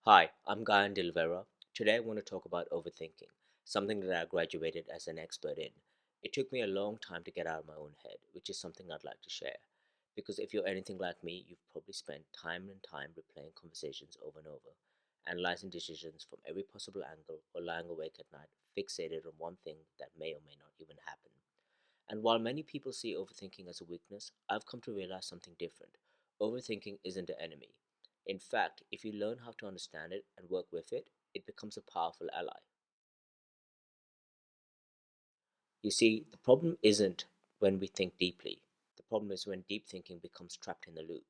Hi, I'm Guyan Dilvera. Today I want to talk about overthinking, something that I graduated as an expert in. It took me a long time to get out of my own head, which is something I'd like to share. Because if you're anything like me, you've probably spent time and time replaying conversations over and over, analyzing decisions from every possible angle, or lying awake at night, fixated on one thing that may or may not even happen. And while many people see overthinking as a weakness, I've come to realize something different. Overthinking isn't the enemy. In fact, if you learn how to understand it and work with it, it becomes a powerful ally. You see, the problem isn't when we think deeply. The problem is when deep thinking becomes trapped in the loop.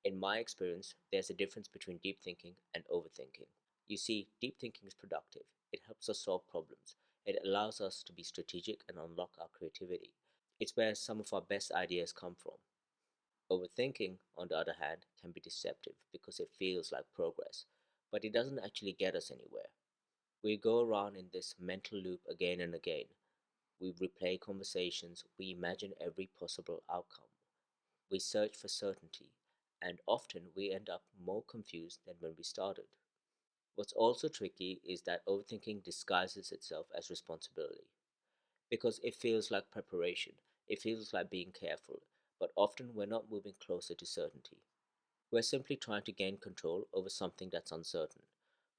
In my experience, there's a difference between deep thinking and overthinking. You see, deep thinking is productive. It helps us solve problems. It allows us to be strategic and unlock our creativity. It's where some of our best ideas come from. Overthinking, on the other hand, can be deceptive because it feels like progress, but it doesn't actually get us anywhere. We go around in this mental loop again and again. We replay conversations, we imagine every possible outcome, we search for certainty, and often we end up more confused than when we started. What's also tricky is that overthinking disguises itself as responsibility because it feels like preparation, it feels like being careful, but often we're not moving closer to certainty. We're simply trying to gain control over something that's uncertain.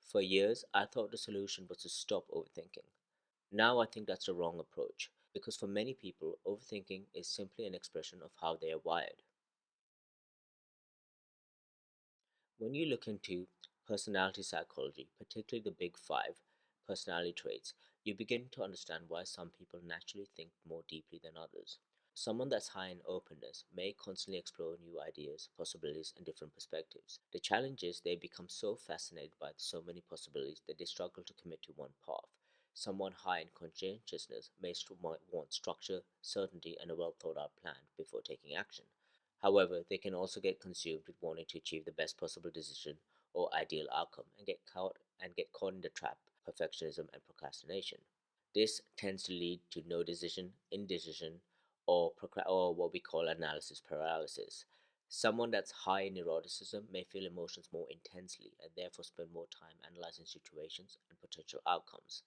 For years, I thought the solution was to stop overthinking. Now I think that's the wrong approach, because for many people, overthinking is simply an expression of how they are wired. When you look into personality psychology, particularly the big five personality traits, you begin to understand why some people naturally think more deeply than others. Someone that's high in openness may constantly explore new ideas, possibilities, and different perspectives. The challenge is they become so fascinated by so many possibilities that they struggle to commit to one path. Someone high in conscientiousness might want structure, certainty, and a well thought out plan before taking action. However, they can also get consumed with wanting to achieve the best possible decision or ideal outcome and get caught in the trap of perfectionism and procrastination. This tends to lead to no decision, indecision, or what we call analysis paralysis. Someone that's high in neuroticism may feel emotions more intensely and therefore spend more time analyzing situations and potential outcomes.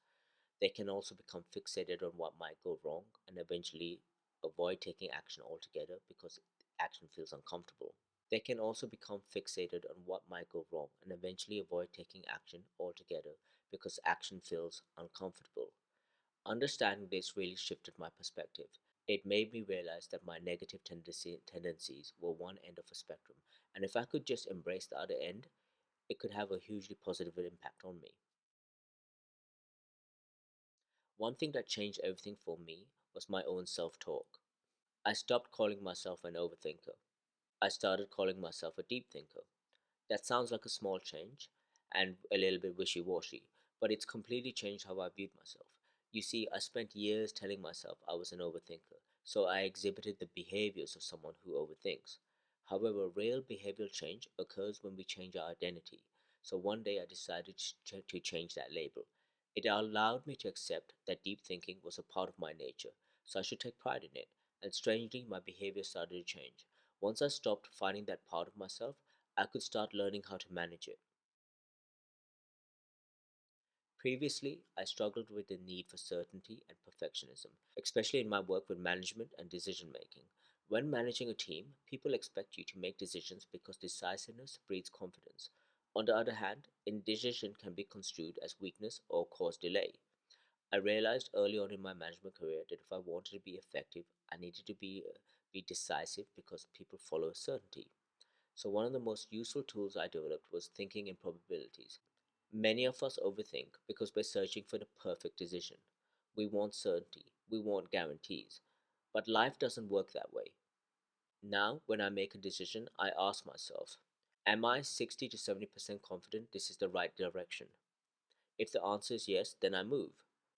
They can also become fixated on what might go wrong and eventually avoid taking action altogether because action feels uncomfortable. They can also become fixated on what might go wrong and eventually avoid taking action altogether because action feels uncomfortable. Understanding this really shifted my perspective. It made me realize that my tendencies were one end of a spectrum, and if I could just embrace the other end, it could have a hugely positive impact on me. One thing that changed everything for me was my own self talk. I stopped calling myself an overthinker. I started calling myself a deep thinker. That sounds like a small change and a little bit wishy washy, but it's completely changed how I viewed myself. You see, I spent years telling myself I was an overthinker, so I exhibited the behaviors of someone who overthinks. However, real behavioral change occurs when we change our identity. So one day I decided to change that label. It allowed me to accept that deep thinking was a part of my nature, so I should take pride in it. And strangely, my behavior started to change. Once I stopped fighting that part of myself, I could start learning how to manage it. Previously, I struggled with the need for certainty and perfectionism, especially in my work with management and decision making. When managing a team, people expect you to make decisions because decisiveness breeds confidence. On the other hand, indecision can be construed as weakness or cause delay. I realized early on in my management career that if I wanted to be effective, I needed to be decisive because people follow certainty. So, one of the most useful tools I developed was thinking in probabilities. Many of us overthink because we're searching for the perfect decision. We want certainty, we want guarantees. But life doesn't work that way. Now, when I make a decision, I ask myself, am I 60 to 70% confident this is the right direction? If the answer is yes, then I move.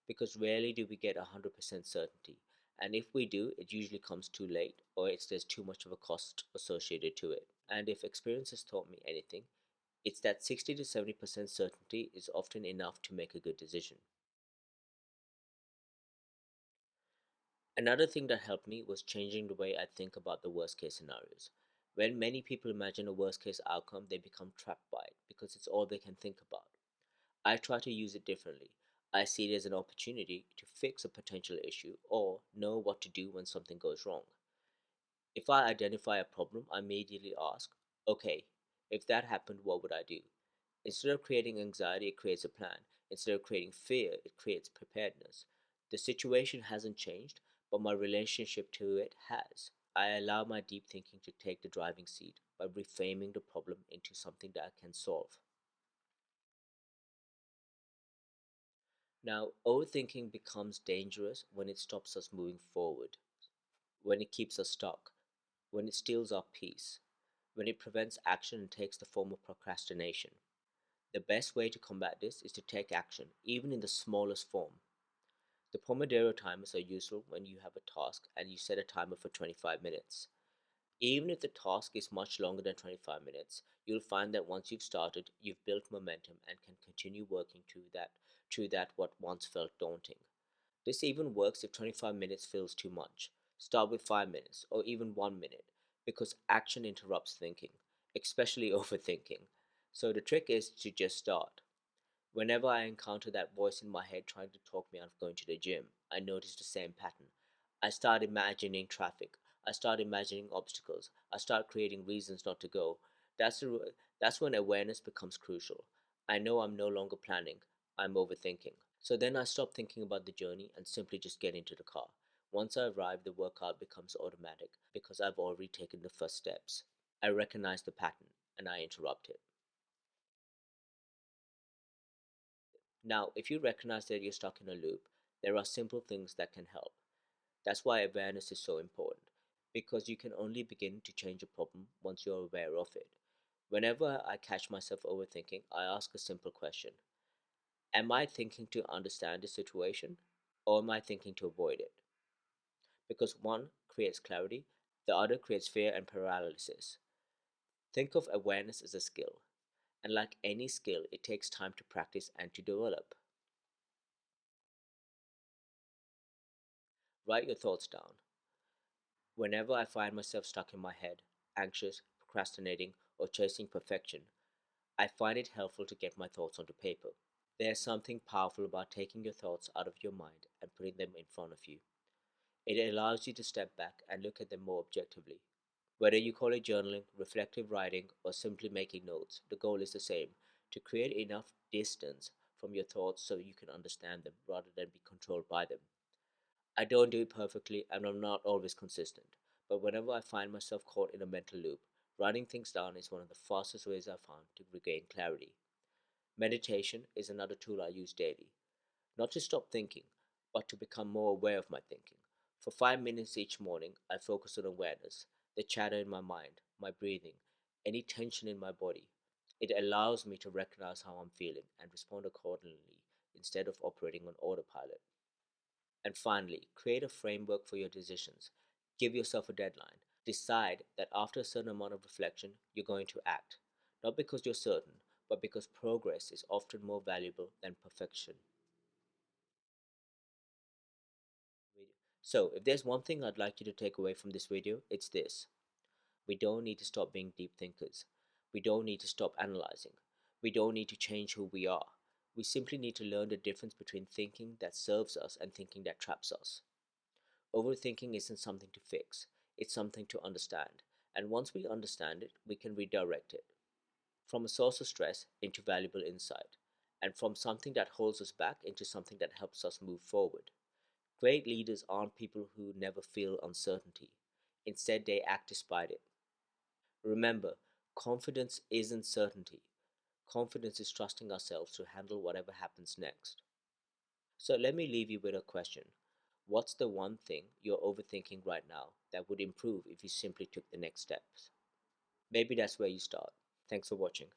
Because rarely do we get 100% certainty. And if we do, it usually comes too late or there's too much of a cost associated to it. And if experience has taught me anything, it's that 60 to 70% certainty is often enough to make a good decision. Another thing that helped me was changing the way I think about the worst case scenarios. When many people imagine a worst case outcome, they become trapped by it because it's all they can think about. I try to use it differently. I see it as an opportunity to fix a potential issue or know what to do when something goes wrong. If I identify a problem, I immediately ask, okay, if that happened, what would I do? Instead of creating anxiety, it creates a plan. Instead of creating fear, it creates preparedness. The situation hasn't changed, but my relationship to it has. I allow my deep thinking to take the driving seat by reframing the problem into something that I can solve. Now, overthinking becomes dangerous when it stops us moving forward, when it keeps us stuck, when it steals our peace, when it prevents action and takes the form of procrastination. The best way to combat this is to take action, even in the smallest form. The Pomodoro timers are useful when you have a task and you set a timer for 25 minutes. Even if the task is much longer than 25 minutes, you'll find that once you've started, you've built momentum and can continue working through that what once felt daunting. This even works if 25 minutes feels too much. Start with 5 minutes or even 1 minute because action interrupts thinking, especially overthinking. So the trick is to just start. Whenever I encounter that voice in my head trying to talk me out of going to the gym, I notice the same pattern. I start imagining traffic. I start imagining obstacles. I start creating reasons not to go. That's when awareness becomes crucial. I know I'm no longer planning, I'm overthinking. So then I stop thinking about the journey and simply just get into the car. Once I arrive, the workout becomes automatic because I've already taken the first steps. I recognize the pattern and I interrupt it. Now, if you recognize that you're stuck in a loop, there are simple things that can help. That's why awareness is so important, because you can only begin to change a problem once you're aware of it. Whenever I catch myself overthinking, I ask a simple question. Am I thinking to understand the situation, or am I thinking to avoid it? Because one creates clarity, the other creates fear and paralysis. Think of awareness as a skill, and like any skill, it takes time to practice and to develop. Write your thoughts down. Whenever I find myself stuck in my head, anxious, procrastinating, or chasing perfection, I find it helpful to get my thoughts onto paper. There's something powerful about taking your thoughts out of your mind and putting them in front of you. It allows you to step back and look at them more objectively. Whether you call it journaling, reflective writing, or simply making notes, the goal is the same: to create enough distance from your thoughts so you can understand them rather than be controlled by them. I don't do it perfectly and I'm not always consistent, but whenever I find myself caught in a mental loop, writing things down is one of the fastest ways I've found to regain clarity. Meditation is another tool I use daily, not to stop thinking, but to become more aware of my thinking. For 5 minutes each morning, I focus on awareness, the chatter in my mind, my breathing, any tension in my body. It allows me to recognize how I'm feeling and respond accordingly instead of operating on autopilot. And finally, create a framework for your decisions. Give yourself a deadline. Decide that after a certain amount of reflection, you're going to act. Not because you're certain, but because progress is often more valuable than perfection. So, if there's one thing I'd like you to take away from this video, it's this. We don't need to stop being deep thinkers. We don't need to stop analyzing. We don't need to change who we are. We simply need to learn the difference between thinking that serves us and thinking that traps us. Overthinking isn't something to fix, it's something to understand. And once we understand it, we can redirect it from a source of stress into valuable insight, and from something that holds us back into something that helps us move forward. Great leaders aren't people who never feel uncertainty. Instead, they act despite it. Remember, confidence isn't certainty. Confidence is trusting ourselves to handle whatever happens next. So let me leave you with a question. What's the one thing you're overthinking right now that would improve if you simply took the next steps? Maybe that's where you start. Thanks for watching.